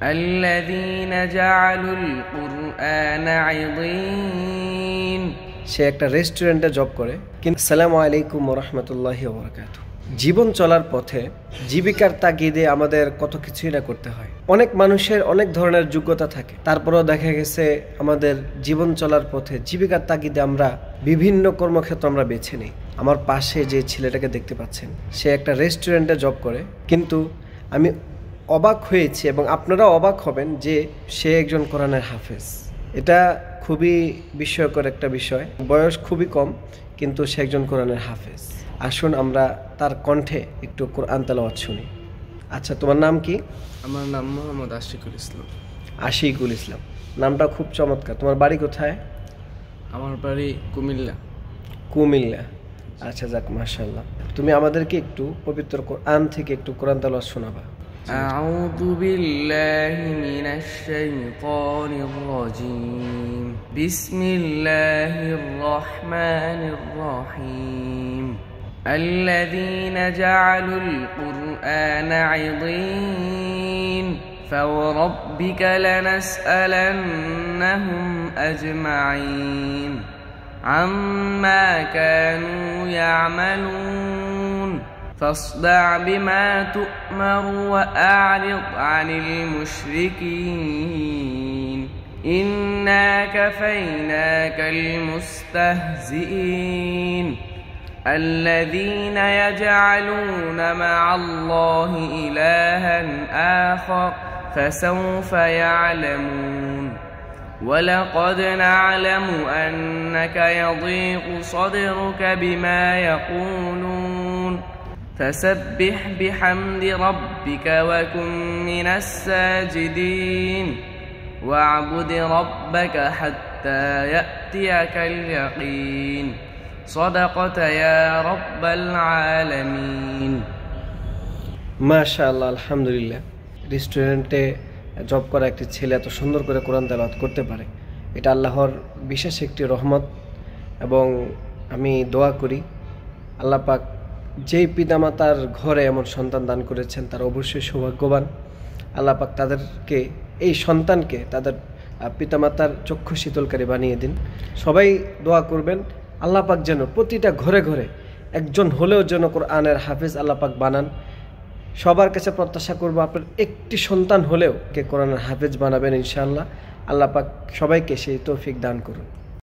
الذين جعلوا القرآن عضين। সে একটা রেস্টুরেন্টে জব করে। কিন্তু আসসালামু আলাইকুম ওয়া রাহমাতুল্লাহি ওয়া বারাকাতুহু। জীবন চলার পথে জীবিকার তাগিদে আমাদের কত কিছুই না করতে হয়। অনেক মানুষের অনেক ধরনের যোগ্যতা থাকে, তারপরেও দেখা গেছে আমাদের জীবন চলার পথে জীবিকার তাগিদে আমরা বিভিন্ন কর্মক্ষেত্র আমরা বেছে নিই। আমার পাশে যে ছেলেটাকে দেখতে পাচ্ছেন, সে একটা রেস্টুরেন্টে জব করে। কিন্তু আমি অবাক হয়েছি এবং আপনারাও অবাক হবেন যে সে একজন কোরআনের হাফেজ। এটা খুবই বিস্ময়কর একটা বিষয়। বয়স খুবই কম, কিন্তু সে একজন কোরআনের হাফেজ। আসুন আমরা তার কণ্ঠে একটু কোরআন তেলাওয়াত শুনি। আচ্ছা, তোমার নাম কি? আমার নাম মোহাম্মদ আশিকুল ইসলাম। আশিকুল ইসলাম, নামটা খুব চমৎকার। তোমার বাড়ি কোথায়? আমার বাড়ি কুমিল্লা। কুমিল্লা। আচ্ছা, যাক, মাশাআল্লাহ। তুমি আমাদেরকে একটু পবিত্র কোরআন থেকে একটু কোরআন তেলাওয়াত শোনাবা। أعوذ بالله من الشيطان الرجيم بسم الله الرحمن الرحيم الذين جعلوا القرآن عضين فوربك لنسألنهم أجمعين عما كانوا يعملون فاصدع بما تؤمر وأعرض عن المشركين إنا كفيناك المستهزئين الذين يجعلون مع الله إلها آخر فسوف يعلمون ولقد نعلم أنك يضيق صدرك بما يقولون فسبح بحمد ربك وكن من الساجدين واعبد ربك حتى يأتيك اليقين صدقت يا رب العالمين। মাশাআল্লাহ, আলহামদুলিল্লাহ। রেস্টুরেন্টে জব করা একটি ছেলে এত সুন্দর করে কোরআন তেলাওয়াত করতে পারে, এটা আল্লাহর বিশেষ একটি রহমত। এবং আমি দোয়া করি আল্লাহ পাক যেই পিতামাতার ঘরে এমন সন্তান দান করেছেন তারা অবশ্যই সৌভাগ্যবান। আল্লাহ পাক তাদেরকে, এই সন্তানকে তাদের পিতামাতার চক্ষু শীতলকারী বানিয়ে দিন। সবাই দোয়া করবেন আল্লাহ পাক যেন প্রতিটা ঘরে ঘরে একজন হলেও যেন কোরআনের হাফেজ আল্লাহ পাক বানান। সবার কাছে প্রত্যাশা করব আপনার একটি সন্তান হলেও কে কোরআনের হাফেজ বানাবেন ইনশাআল্লাহ। আল্লাহ পাক সবাইকে সেই তৌফিক দান করুন।